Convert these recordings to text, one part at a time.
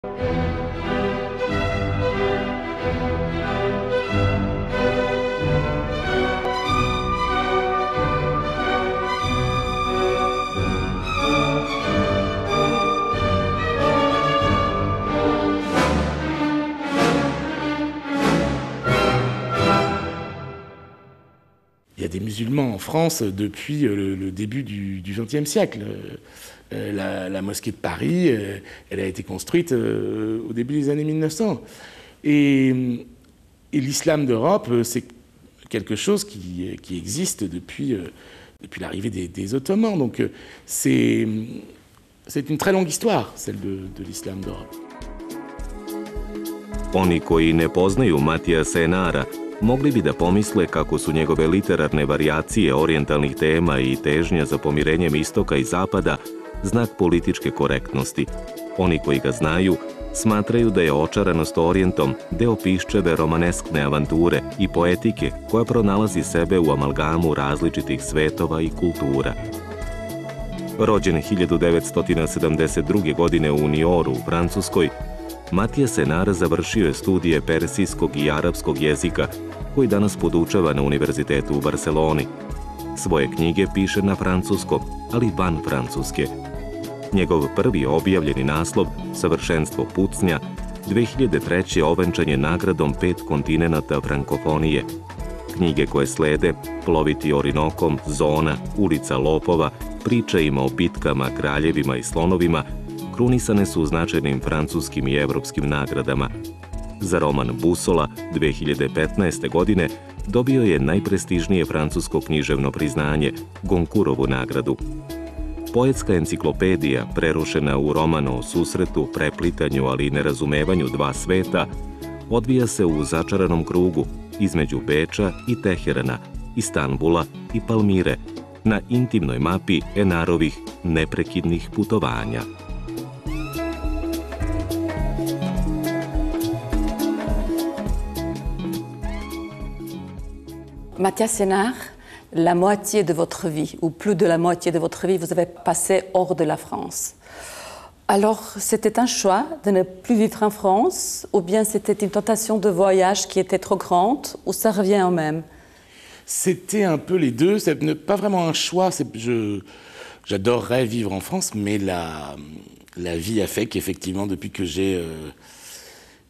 Il y a des musulmans en France depuis le début du XXe siècle. La mosquée de Paris, elle a été construite au début des années 1900. Et l'islam d'Europe, c'est quelque chose qui existe depuis l'arrivée des Ottomans. Donc c'est une très longue histoire, celle de l'islam d'Europe. Oni koji ne poznaju Matija Senara mogli bi da pomisle kako su njegove literarne varijacije orijentalnih tema i težnja za pomirenjem istoka i zapada znak političke korektnosti. Oni koji ga znaju smatraju da je očaranost Orijentom deo Piščeve romaneskne avanture i poetike koja pronalazi sebe u amalgamu različitih svetova i kultura. Rođen 1972. godine u Nioru u Francuskoj, Matija Senar završio je studije persijskog i arapskog jezika koji danas podučava na Univerzitetu u Barseloni. Svoje knjige piše na francuskom, ali van Francuske. Njegov prvi objavljeni naslov, Savršenstvo pucnja, 2003. ovenčan je nagradom 5 kontinenata frankofonije. Knjige koje slede, Ploviti Orinokom, Zona, Ulica lopova, Pričajima o bitkama, kraljevima i slonovima, krunisane su značajnim francuskim i evropskim nagradama. Za roman Busola 2015. godine dobio je najprestižnije francusko književno priznanje, Goncourtovu nagradu. Poetska enciklopedija, prerušena u roman o susretu, preplitanju, ali i nerazumevanju dva sveta, odvija se u začaranom krugu između Beča i Teherana, Istanbula i Palmire, na intimnoj mapi Enarovih neprekidnih putovanja. Matija Senar, la moitié de votre vie, ou plus de la moitié de votre vie, vous avez passé hors de la France. Alors, c'était un choix de ne plus vivre en France, ou bien c'était une tentation de voyage qui était trop grande, ou ça revient au même? C'était un peu les deux, c'est pas vraiment un choix. J'adorerais vivre en France, mais la vie a fait qu'effectivement, depuis que j'ai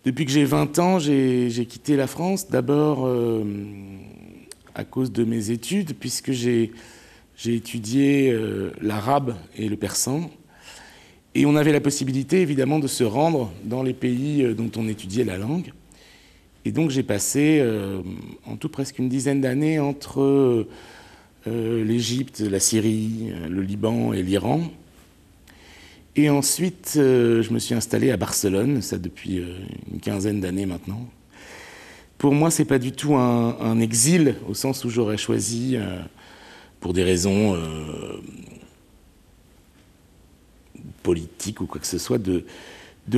20 ans, j'ai quitté la France. D'abord à cause de mes études, puisque j'ai étudié l'arabe et le persan. Et on avait la possibilité, évidemment, de se rendre dans les pays dont on étudiait la langue. Et donc j'ai passé en tout presque une dizaine d'années entre l'Égypte, la Syrie, le Liban et l'Iran. Et ensuite, je me suis installé à Barcelone, ça depuis une quinzaine d'années maintenant. Pour moi, c'est pas du tout un exil, au sens où j'aurais choisi, pour des raisons politiques ou quoi que ce soit, de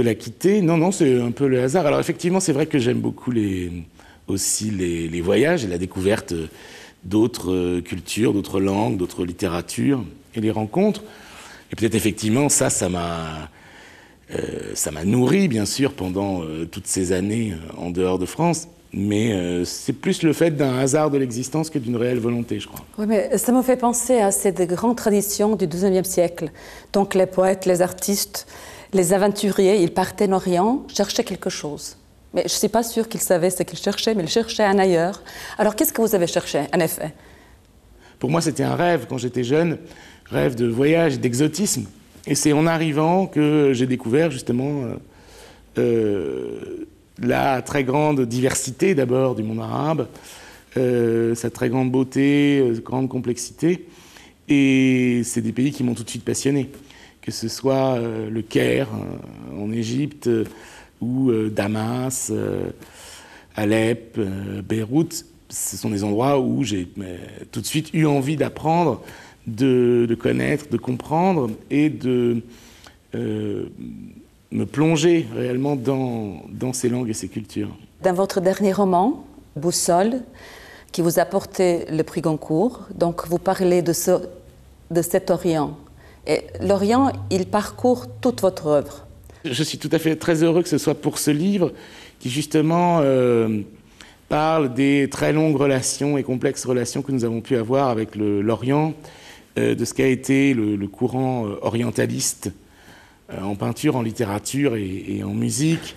la quitter. Non, non, c'est un peu le hasard. Alors effectivement, c'est vrai que j'aime beaucoup aussi les voyages et la découverte d'autres cultures, d'autres langues, d'autres littératures et les rencontres. Et peut-être effectivement, ça m'a nourri, bien sûr, pendant toutes ces années en dehors de France. Mais c'est plus le fait d'un hasard de l'existence que d'une réelle volonté, je crois. Oui, mais ça me fait penser à cette grande tradition du XIXe siècle. Donc les poètes, les artistes, les aventuriers, ils partaient en Orient, cherchaient quelque chose. Mais je ne suis pas sûre qu'ils savaient ce qu'ils cherchaient, mais ils cherchaient un ailleurs. Alors qu'est-ce que vous avez cherché, en effet? Pour moi, c'était un rêve, quand j'étais jeune, rêve de voyage, d'exotisme. Et c'est en arrivant que j'ai découvert justement la très grande diversité d'abord du monde arabe, sa très grande beauté, grande complexité. Et c'est des pays qui m'ont tout de suite passionné. Que ce soit le Caire en Égypte ou Damas, Alep, Beyrouth, ce sont des endroits où j'ai tout de suite eu envie d'apprendre, de connaître, de comprendre et de me plonger réellement dans ces langues et ces cultures. Dans votre dernier roman, Boussole, qui vous a porté le prix Goncourt, donc vous parlez de cet Orient. Et l'Orient, il parcourt toute votre œuvre. Je suis tout à fait très heureux que ce soit pour ce livre qui justement parle des très longues relations et complexes relations que nous avons pu avoir avec l'Orient, de ce qu'a été le courant orientaliste en peinture, en littérature et en musique.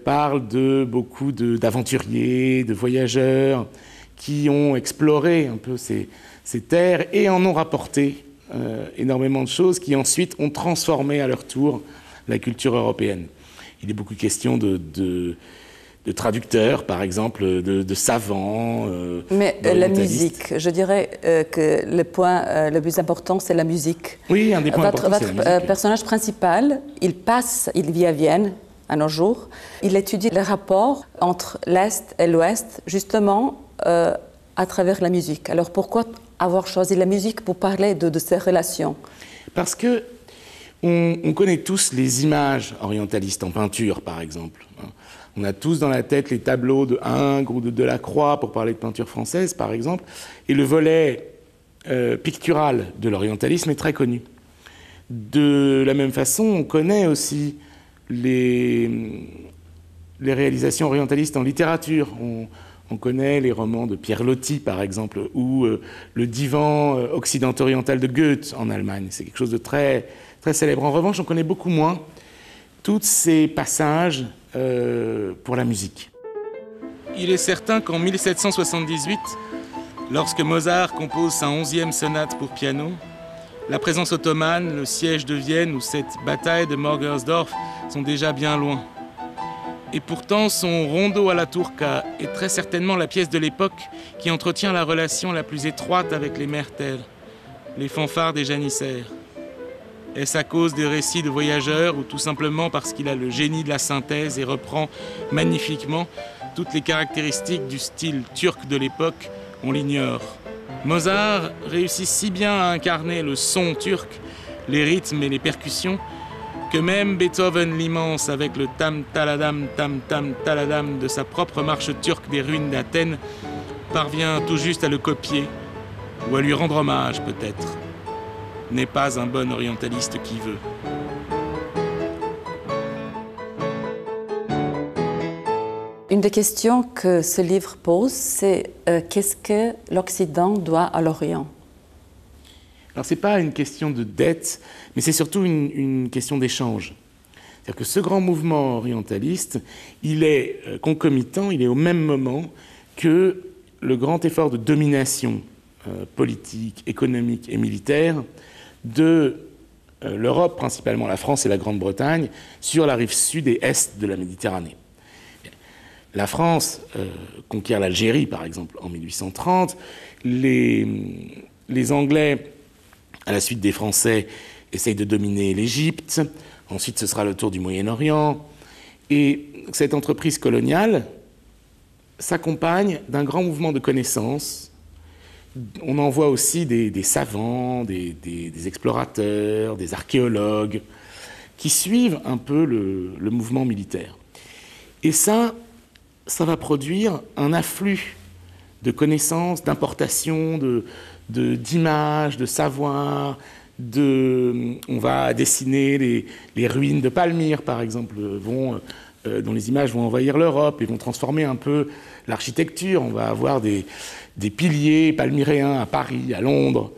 Parle de beaucoup d'aventuriers, de voyageurs qui ont exploré un peu ces terres et en ont rapporté énormément de choses qui ensuite ont transformé à leur tour la culture européenne. Il est beaucoup question de traducteurs, par exemple, de savants. Mais la musique, je dirais que le point le plus important, c'est la musique. Oui, un des points importants, c'est la musique. Votre personnage principal, il vit à Vienne à nos jours. Il étudie les rapports entre l'Est et l'Ouest, justement à travers la musique. Alors pourquoi avoir choisi la musique pour parler de ces relations? Parce que on connaît tous les images orientalistes en peinture, par exemple. On a tous dans la tête les tableaux de Ingres ou de Delacroix, pour parler de peinture française, par exemple. Et le volet pictural de l'orientalisme est très connu. De la même façon, on connaît aussi les réalisations orientalistes en littérature. On connaît les romans de Pierre Loti, par exemple, ou le divan occident-oriental de Goethe en Allemagne. C'est quelque chose de très, très célèbre. En revanche, on connaît beaucoup moins tous ces passages pour la musique. Il est certain qu'en 1778, lorsque Mozart compose sa 11e sonate pour piano, la présence ottomane, le siège de Vienne ou cette bataille de Morgersdorf sont déjà bien loin. Et pourtant, son Rondo à la Turca est très certainement la pièce de l'époque qui entretient la relation la plus étroite avec les Mertels, les fanfares des janissaires. Est-ce à cause des récits de voyageurs ou tout simplement parce qu'il a le génie de la synthèse et reprend magnifiquement toutes les caractéristiques du style turc de l'époque? On l'ignore. Mozart réussit si bien à incarner le son turc, les rythmes et les percussions, que même Beethoven l'immense, avec le tam-taladam, tam-tam-taladam de sa propre marche turque des ruines d'Athènes, parvient tout juste à le copier, ou à lui rendre hommage peut-être. N'est pas un bon orientaliste qui veut. Une des questions que ce livre pose, c'est qu'est-ce que l'Occident doit à l'Orient? Alors, ce n'est pas une question de dette, mais c'est surtout une question d'échange. C'est-à-dire que ce grand mouvement orientaliste, il est concomitant, il est au même moment que le grand effort de domination politique, économique et militaire de l'Europe, principalement la France et la Grande-Bretagne, sur la rive sud et est de la Méditerranée. La France conquiert l'Algérie, par exemple, en 1830. Les Anglais, à la suite des Français, essayent de dominer l'Égypte. Ensuite, ce sera le tour du Moyen-Orient. Et cette entreprise coloniale s'accompagne d'un grand mouvement de connaissances. On envoie aussi des savants, des explorateurs, des archéologues, qui suivent un peu le mouvement militaire. Et ça va produire un afflux de connaissances, d'importations, d'images, de savoirs. On va dessiner les ruines de Palmyre, par exemple, dont les images vont envahir l'Europe et vont transformer un peu l'architecture. On va avoir des piliers palmyréens à Paris, à Londres.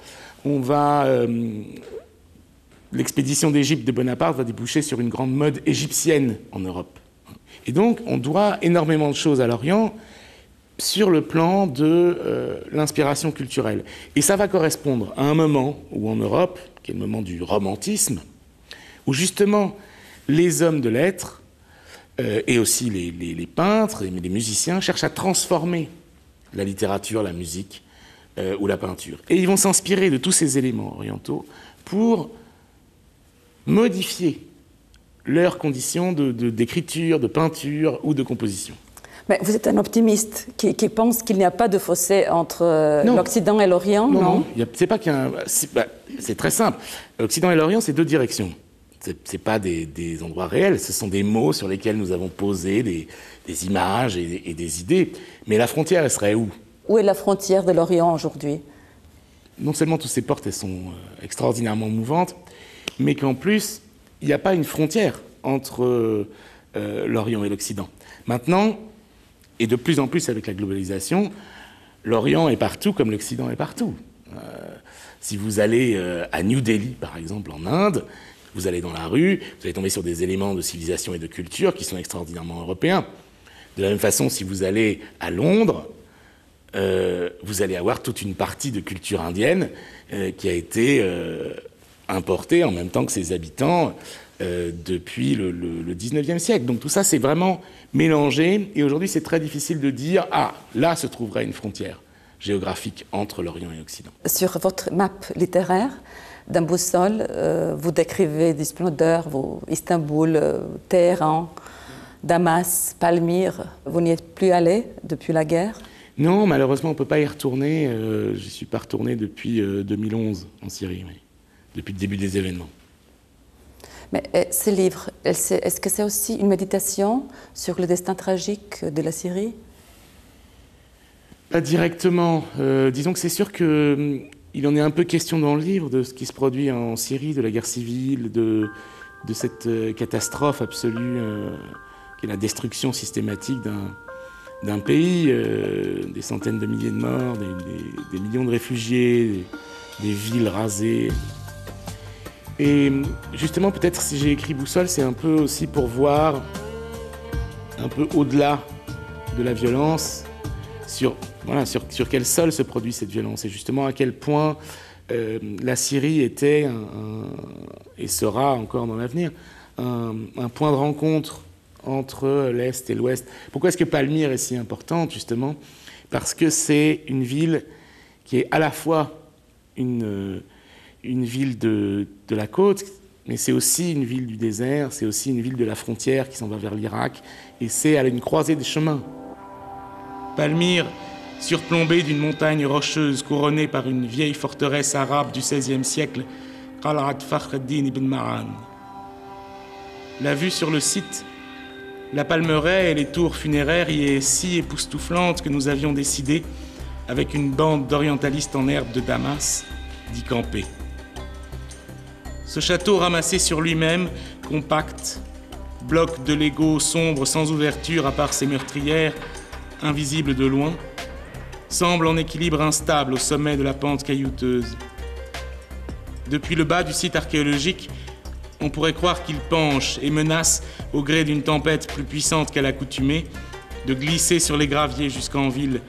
L'expédition d'Égypte de Bonaparte va déboucher sur une grande mode égyptienne en Europe. Et donc, on doit énormément de choses à l'Orient sur le plan de l'inspiration culturelle. Et ça va correspondre à un moment où en Europe, qui est le moment du romantisme, où justement les hommes de lettres et aussi les peintres et les musiciens cherchent à transformer la littérature, la musique ou la peinture. Et ils vont s'inspirer de tous ces éléments orientaux pour modifier leurs conditions d'écriture, de peinture ou de composition. Mais vous êtes un optimiste qui pense qu'il n'y a pas de fossé entre l'Occident et l'Orient, non? C'est pas qu'il y a c'est très simple. L'Occident et l'Orient, c'est deux directions. C'est pas des endroits réels, ce sont des mots sur lesquels nous avons posé des images et des idées. Mais la frontière, elle serait où? Où est la frontière de l'Orient aujourd'hui? Non seulement toutes ces portes, elles sont extraordinairement mouvantes, mais qu'en plus, il n'y a pas une frontière entre l'Orient et l'Occident. Maintenant, et de plus en plus avec la globalisation, l'Orient est partout comme l'Occident est partout. Si vous allez à New Delhi, par exemple, en Inde, vous allez dans la rue, vous allez tomber sur des éléments de civilisation et de culture qui sont extraordinairement européens. De la même façon, si vous allez à Londres, vous allez avoir toute une partie de culture indienne qui a été importée en même temps que ses habitants depuis le 19e siècle. Donc tout ça, c'est vraiment mélangé. Et aujourd'hui, c'est très difficile de dire « Ah, là se trouverait une frontière géographique entre l'Orient et l'Occident ». Sur votre map littéraire, dans Boussole, vous décrivez des splendeurs, Istanbul, Téhéran, Damas, Palmyre. Vous n'y êtes plus allé depuis la guerre? Non, malheureusement, on ne peut pas y retourner. Je n'y suis pas retourné depuis 2011 en Syrie, oui. Depuis le début des événements. Mais ce livre, est-ce que c'est aussi une méditation sur le destin tragique de la Syrie? Pas directement. Disons que c'est sûr qu'il en est un peu question dans le livre de ce qui se produit en Syrie, de la guerre civile, de cette catastrophe absolue qui est la destruction systématique d'un pays, des centaines de milliers de morts, des millions de réfugiés, des villes rasées. Et justement, peut-être si j'ai écrit Boussole, c'est un peu aussi pour voir un peu au-delà de la violence, sur quel sol se produit cette violence, et justement à quel point la Syrie était, et sera encore dans l'avenir, un point de rencontre entre l'Est et l'Ouest. Pourquoi est-ce que Palmyre est si importante, justement? Parce que c'est une ville qui est à la fois une ville de la côte, mais c'est aussi une ville du désert, c'est aussi une ville de la frontière qui s'en va vers l'Irak, et c'est à une croisée des chemins. Palmyre, surplombée d'une montagne rocheuse couronnée par une vieille forteresse arabe du XVIe siècle, Qal'at Fakhr ad-Din ibn Ma'an. La vue sur le site, la palmeraie et les tours funéraires y est si époustouflante que nous avions décidé, avec une bande d'orientalistes en herbe de Damas, d'y camper. Ce château ramassé sur lui-même, compact, bloc de Lego sombre sans ouverture à part ses meurtrières, invisible de loin, semble en équilibre instable au sommet de la pente caillouteuse. Depuis le bas du site archéologique, on pourrait croire qu'il penche et menace, au gré d'une tempête plus puissante qu'à l'accoutumée, de glisser sur les graviers jusqu'en ville,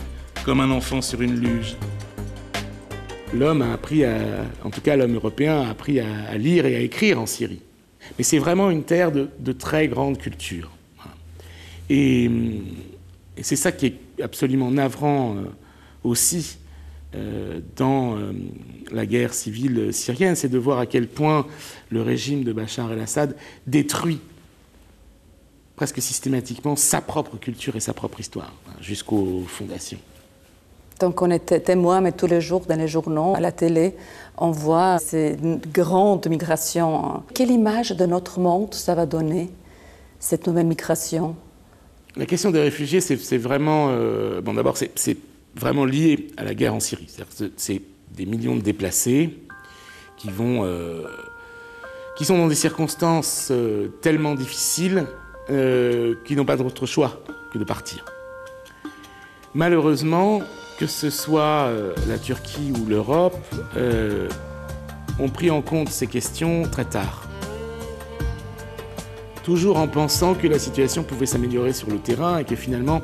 comme un enfant sur une luge. L'homme a appris en tout cas l'homme européen a appris à lire et à écrire en Syrie. Mais c'est vraiment une terre de très grande culture. Et c'est ça qui est absolument navrant aussi dans la guerre civile syrienne, c'est de voir à quel point le régime de Bachar el-Assad détruit presque systématiquement sa propre culture et sa propre histoire, jusqu'aux fondations. Donc on est témoin, mais tous les jours dans les journaux, à la télé, on voit ces grandes migrations. Quelle image de notre monde ça va donner, cette nouvelle migration? La question des réfugiés, c'est vraiment... bon, d'abord, c'est vraiment lié à la guerre en Syrie. C'est des millions de déplacés qui sont dans des circonstances tellement difficiles qu'ils n'ont pas d'autre choix que de partir. Malheureusement, que ce soit la Turquie ou l'Europe, ont pris en compte ces questions très tard. Toujours en pensant que la situation pouvait s'améliorer sur le terrain et que finalement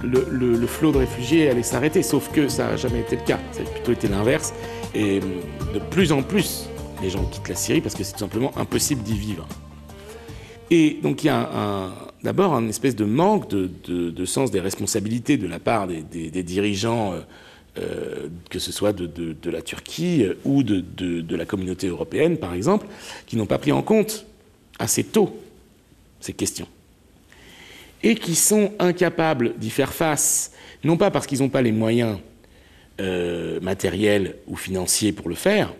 le flot de réfugiés allait s'arrêter, sauf que ça n'a jamais été le cas, ça a plutôt été l'inverse, et de plus en plus les gens quittent la Syrie parce que c'est tout simplement impossible d'y vivre. Et donc il y a d'abord un espèce de manque de sens des responsabilités de la part des dirigeants, que ce soit de la Turquie ou de la communauté européenne par exemple, qui n'ont pas pris en compte assez tôt ces questions. Et qui sont incapables d'y faire face, non pas parce qu'ils n'ont pas les moyens matériels ou financiers pour le faire,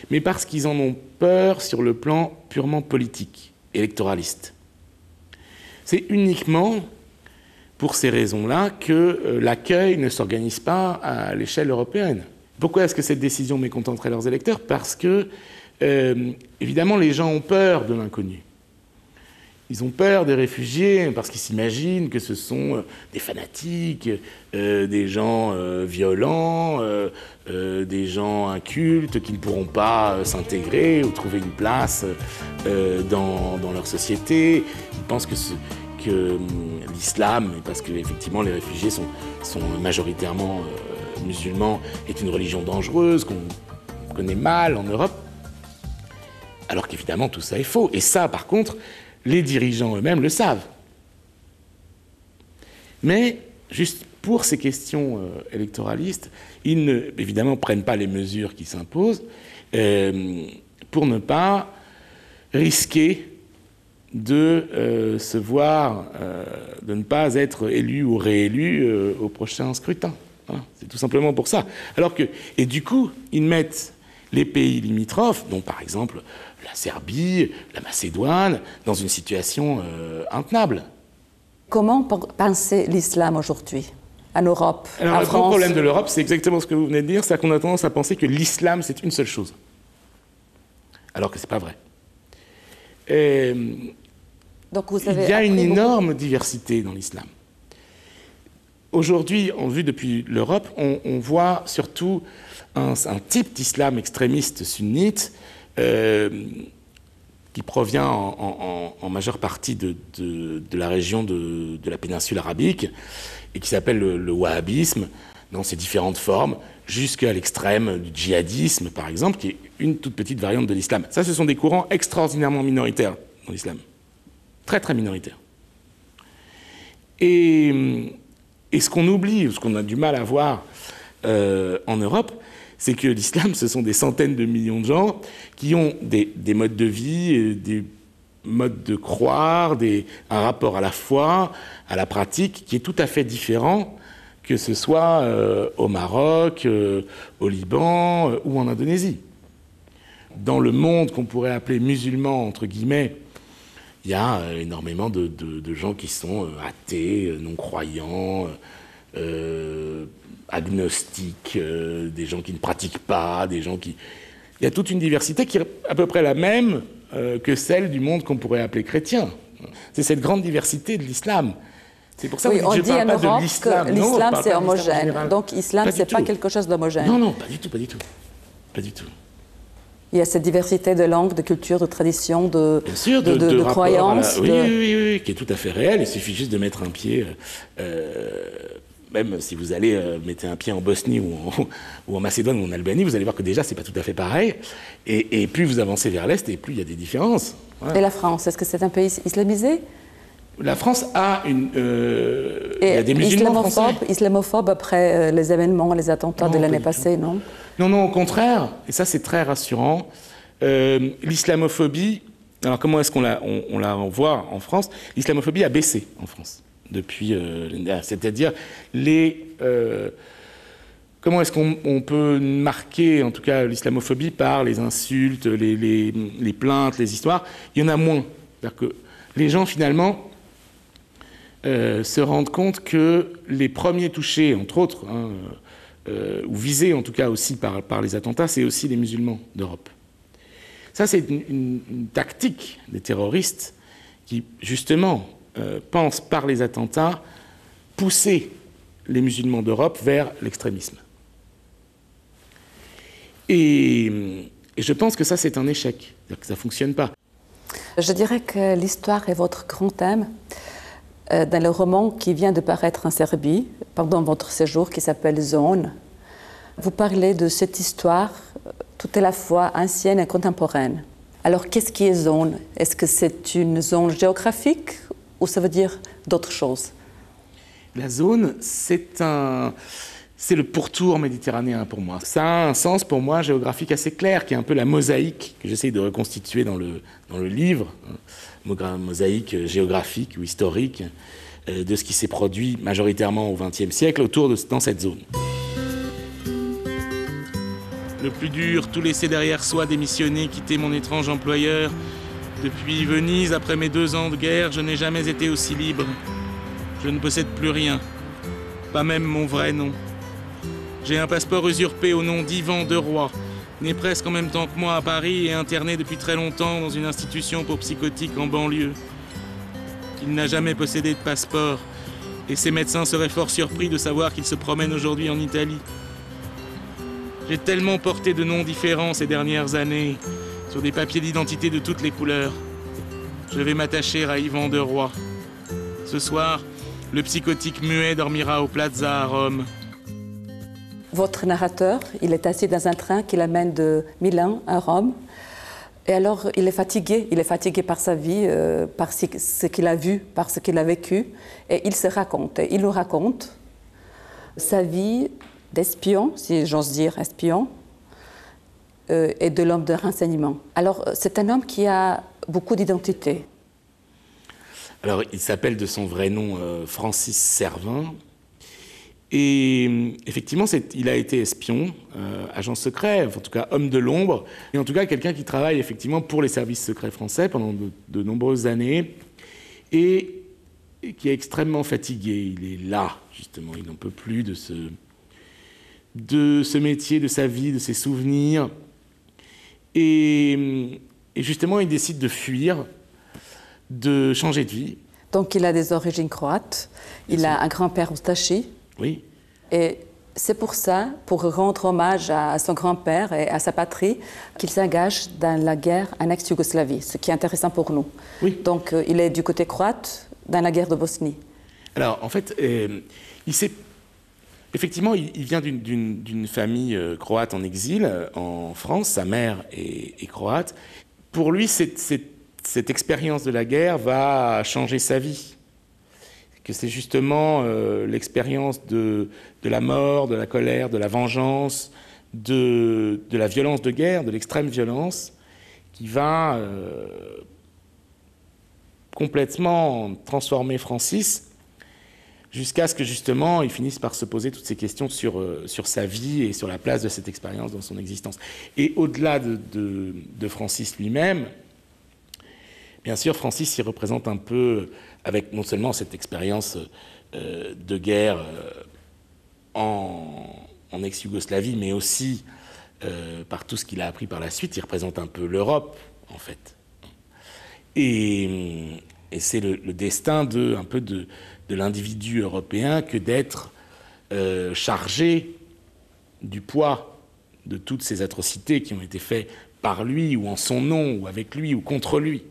mais parce qu'ils en ont peur sur le plan purement politique, électoraliste. C'est uniquement pour ces raisons-là que l'accueil ne s'organise pas à l'échelle européenne. Pourquoi est-ce que cette décision mécontenterait leurs électeurs? Parce que, évidemment, les gens ont peur de l'inconnu. Ils ont peur des réfugiés parce qu'ils s'imaginent que ce sont des fanatiques, des gens violents, des gens incultes qui ne pourront pas s'intégrer ou trouver une place dans leur société. Ils pensent que l'islam, parce qu'effectivement les réfugiés sont majoritairement musulmans, est une religion dangereuse qu'on connaît mal en Europe, alors qu'évidemment tout ça est faux. Et ça, par contre, les dirigeants eux-mêmes le savent. Mais, juste pour ces questions électoralistes, ils ne, évidemment, prennent pas les mesures qui s'imposent pour ne pas risquer de se voir, de ne pas être élu ou réélu au prochain scrutin. Voilà, c'est tout simplement pour ça. Alors que, et du coup, ils mettent les pays limitrophes, dont par exemple la Serbie, la Macédoine, dans une situation intenable. Comment penser l'islam aujourd'hui, en Europe, alors, en le France? grand problème de l'Europe, c'est exactement ce que vous venez de dire, c'est qu'on a tendance à penser que l'islam, c'est une seule chose. Alors que ce n'est pas vrai. Donc vous avez il y a une énorme diversité dans l'islam. Aujourd'hui, en vue depuis l'Europe, on voit surtout un type d'islam extrémiste sunnite qui provient en majeure partie de la région de la péninsule arabique et qui s'appelle le wahhabisme dans ses différentes formes, jusqu'à l'extrême du djihadisme, par exemple, qui est une toute petite variante de l'islam. Ça, ce sont des courants extraordinairement minoritaires dans l'islam. Très, très minoritaires. Et ce qu'on oublie, ou ce qu'on a du mal à voir en Europe, c'est que l'islam, ce sont des centaines de millions de gens qui ont des modes de vie, des modes de croire, un rapport à la foi, à la pratique, qui est tout à fait différent que ce soit au Maroc, au Liban ou en Indonésie. Dans le monde qu'on pourrait appeler musulman, entre guillemets, il y a énormément de gens qui sont athées, non-croyants, agnostiques, des gens qui ne pratiquent pas, des gens qui... Il y a toute une diversité qui est à peu près la même que celle du monde qu'on pourrait appeler chrétien. C'est cette grande diversité de l'islam. C'est pour ça que on je dit parle en pas Europe de l'islam. que l'islam c'est homogène. Donc l'islam c'est pas quelque chose d'homogène. Non, non, pas du tout, pas du tout. Pas du tout. Il y a cette diversité de langues, de cultures, de traditions, de croyances. Oui, qui est tout à fait réelle. Il suffit juste de mettre un pied, même si vous allez mettre un pied en Bosnie ou en Macédoine ou en Albanie, vous allez voir que déjà, c'est pas tout à fait pareil. Et plus vous avancez vers l'Est, et plus il y a des différences. Voilà. Et la France, est-ce que c'est un pays islamisé ? La France a il y a des musulmans français. Islamophobe après les événements, les attentats de l'année passée, non ? Non, au contraire, et ça c'est très rassurant, l'islamophobie, alors comment est-ce qu'on la voit en France ? L'islamophobie a baissé en France depuis, c'est-à-dire comment est-ce qu'on peut marquer en tout cas l'islamophobie par les insultes, les plaintes, les histoires ? Il y en a moins. C'est-à-dire que les gens finalement se rendent compte que les premiers touchés, entre autres, ou visés en tout cas aussi par les attentats, c'est aussi les musulmans d'Europe. Ça, c'est une tactique des terroristes qui, justement, pensent par les attentats pousser les musulmans d'Europe vers l'extrémisme. Et je pense que ça, c'est un échec, c'est-à-dire que ça ne fonctionne pas. Je dirais que l'histoire est votre grand thème dans le roman qui vient de paraître en Serbie pendant votre séjour, qui s'appelle Zone. Vous parlez de cette histoire tout à la fois ancienne et contemporaine. Alors, qu'est-ce qui est Zone ? Est-ce que c'est une zone géographique ou ça veut dire d'autres choses ? La zone, c'est le pourtour méditerranéen pour moi. Ça a un sens pour moi géographique assez clair, qui est un peu la mosaïque que j'essaye de reconstituer dans le livre, mosaïque géographique ou historique de ce qui s'est produit majoritairement au XXe siècle dans cette zone. Le plus dur, tout laisser derrière soi, démissionner, quitter mon étrange employeur. Depuis Venise, après mes 2 ans de guerre, je n'ai jamais été aussi libre. Je ne possède plus rien, pas même mon vrai nom. J'ai un passeport usurpé au nom d'Ivan de Roy, né presque en même temps que moi à Paris et interné depuis très longtemps dans une institution pour psychotiques en banlieue. qu'il n'a jamais possédé de passeport. Et ses médecins seraient fort surpris de savoir qu'il se promène aujourd'hui en Italie. J'ai tellement porté de noms différents ces dernières années, sur des papiers d'identité de toutes les couleurs. Je vais m'attacher à Yvan de Roy. Ce soir, le psychotique muet dormira au Plaza à Rome. Votre narrateur, il est assis dans un train qui l'amène de Milan à Rome. Et alors, il est fatigué par sa vie, par ce qu'il a vu, par ce qu'il a vécu. Et il se raconte, et il nous raconte sa vie d'espion, si j'ose dire espion, et de l'homme de renseignement. Alors, c'est un homme qui a beaucoup d'identité. Alors, il s'appelle de son vrai nom Francis Servin. Et effectivement, il a été espion, agent secret, en tout cas homme de l'ombre, et en tout cas quelqu'un qui travaille effectivement pour les services secrets français pendant de nombreuses années, et qui est extrêmement fatigué. Il est là, justement, il n'en peut plus de ce métier, de sa vie, de ses souvenirs. Et justement, il décide de fuir, de changer de vie. Donc il a des origines croates, il a un grand-père oustachi. Oui. Et c'est pour ça, pour rendre hommage à son grand-père et à sa patrie, qu'il s'engage dans la guerre en ex-Yougoslavie, ce qui est intéressant pour nous. Oui. Donc il est du côté croate dans la guerre de Bosnie. Alors en fait, effectivement, il vient d'une famille croate en exil en France, sa mère est croate. Pour lui, cette expérience de la guerre va changer sa vie. Que c'est justement l'expérience de la mort, de la colère, de la vengeance, de la violence de guerre, de l'extrême violence, qui va complètement transformer Francis, jusqu'à ce que justement il finisse par se poser toutes ces questions sur sa vie et sur la place de cette expérience dans son existence. Et au-delà de Francis lui-même, bien sûr, Francis y représente un peu, avec non seulement cette expérience de guerre en ex-Yougoslavie, mais aussi par tout ce qu'il a appris par la suite, il représente un peu l'Europe, en fait. Et c'est le destin un peu de l'individu européen que d'être chargé du poids de toutes ces atrocités qui ont été faites par lui, ou en son nom, ou avec lui, ou contre lui.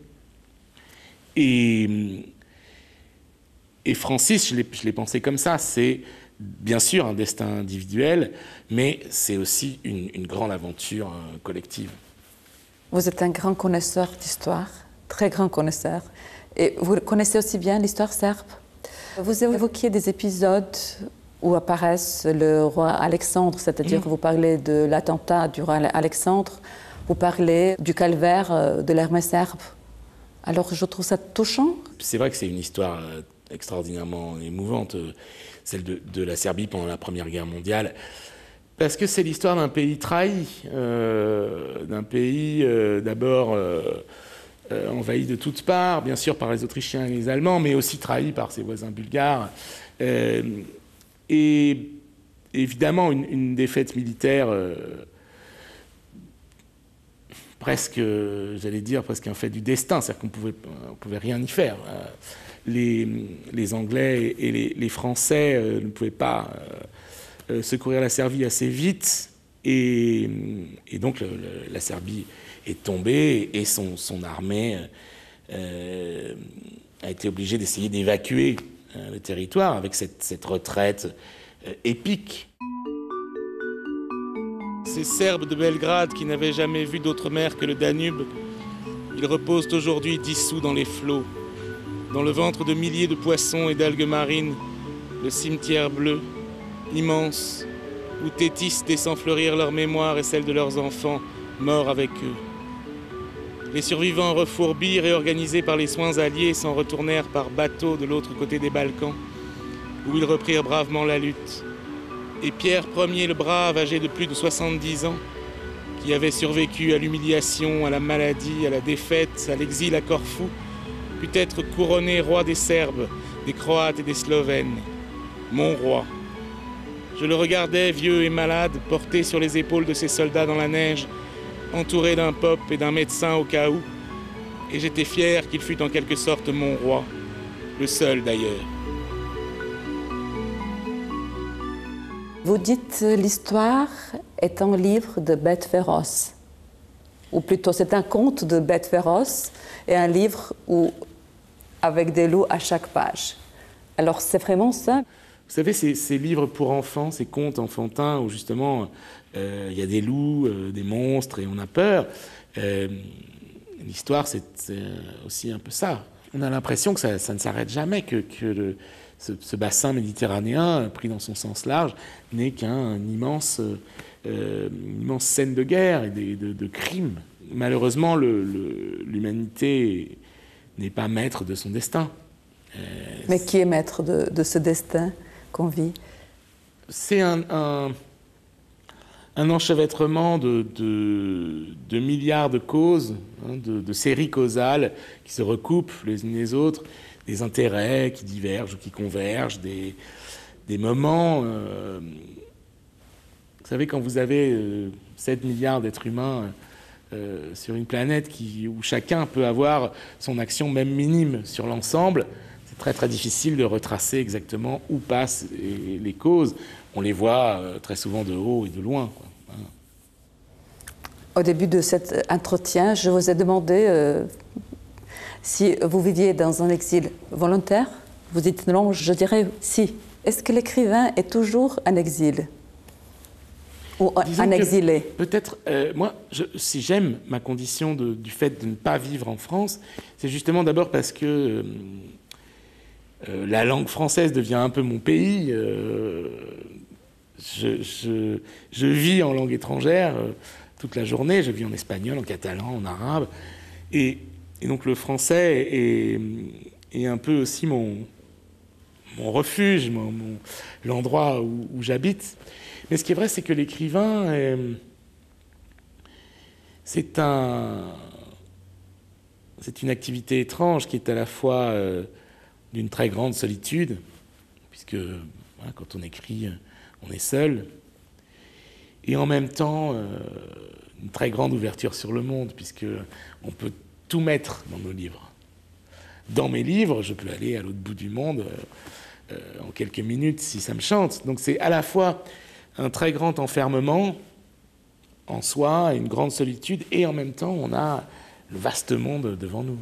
Et Francis, je l'ai pensé comme ça, c'est bien sûr un destin individuel, mais c'est aussi une grande aventure collective. Vous êtes un grand connaisseur d'histoire, très grand connaisseur, et vous connaissez aussi bien l'histoire serbe. Vous évoquiez des épisodes où apparaissent le roi Alexandre, c'est-à-dire que vous parlez de l'attentat du roi Alexandre, vous parlez du calvaire de l'armée serbe. Alors je trouve ça touchant. C'est vrai que c'est une histoire extraordinairement émouvante, celle de la Serbie pendant la Première Guerre mondiale, parce que c'est l'histoire d'un pays trahi, d'un pays d'abord envahi de toutes parts, bien sûr par les Autrichiens et les Allemands, mais aussi trahi par ses voisins bulgares. Et évidemment, une défaite militaire presque, j'allais dire, presque un fait du destin, c'est-à-dire qu'on pouvait rien y faire. Les Anglais et les Français ne pouvaient pas secourir la Serbie assez vite, et donc la Serbie est tombée, et son armée a été obligée d'essayer d'évacuer le territoire avec cette retraite épique. Ces Serbes de Belgrade qui n'avaient jamais vu d'autre mer que le Danube, ils reposent aujourd'hui dissous dans les flots, dans le ventre de milliers de poissons et d'algues marines, le cimetière bleu, immense, où Tétis descend fleurir leur mémoire et celle de leurs enfants, morts avec eux. Les survivants refourbis, réorganisés par les soins alliés, s'en retournèrent par bateau de l'autre côté des Balkans, où ils reprirent bravement la lutte. Et Pierre Ier le Brave, âgé de plus de 70 ans, qui avait survécu à l'humiliation, à la maladie, à la défaite, à l'exil à Corfou, put être couronné roi des Serbes, des Croates et des Slovènes. Mon roi. Je le regardais, vieux et malade, porté sur les épaules de ses soldats dans la neige, entouré d'un pop et d'un médecin au cas où, et j'étais fier qu'il fût en quelque sorte mon roi, le seul d'ailleurs. Vous dites l'histoire est un livre de bêtes féroces. Ou plutôt, c'est un conte de bêtes féroces et un livre avec des loups à chaque page. Alors, c'est vraiment ça. Vous savez, ces livres pour enfants, ces contes enfantins où justement il y a des loups, des monstres et on a peur. L'histoire, c'est aussi un peu ça. On a l'impression que ça ne s'arrête jamais, que ce bassin méditerranéen, pris dans son sens large, n'est une immense scène de guerre et de crimes. Malheureusement, l'humanité n'est pas maître de son destin. Mais qui est maître de ce destin qu'on vit? C'est un enchevêtrement de milliards de causes, hein, de séries causales qui se recoupent les unes les autres, des intérêts qui divergent ou qui convergent, des moments... vous savez, quand vous avez 7 milliards d'êtres humains sur une planète où chacun peut avoir son action même minime sur l'ensemble, c'est très très difficile de retracer exactement où passent les causes. On les voit très souvent de haut et de loin, quoi. Voilà. Au début de cet entretien, je vous ai demandé si vous viviez dans un exil volontaire. Vous dites non, je dirais si. Est-ce que l'écrivain est toujours en exil? Ou un exilé? Peut-être, moi, si j'aime ma condition du fait de ne pas vivre en France, c'est justement d'abord parce que la langue française devient un peu mon pays. Je vis en langue étrangère toute la journée. Je vis en espagnol, en catalan, en arabe. Et donc le français est un peu aussi mon refuge, l'endroit où j'habite. Mais ce qui est vrai, c'est que l'écrivain, c'est une activité étrange qui est à la fois d'une très grande solitude, puisque voilà, quand on écrit, on est seul, et en même temps une très grande ouverture sur le monde, puisqu'on peut tout mettre dans nos livres. Dans mes livres, je peux aller à l'autre bout du monde en quelques minutes si ça me chante. Donc c'est à la fois un très grand enfermement en soi, une grande solitude, et en même temps, on a le vaste monde devant nous.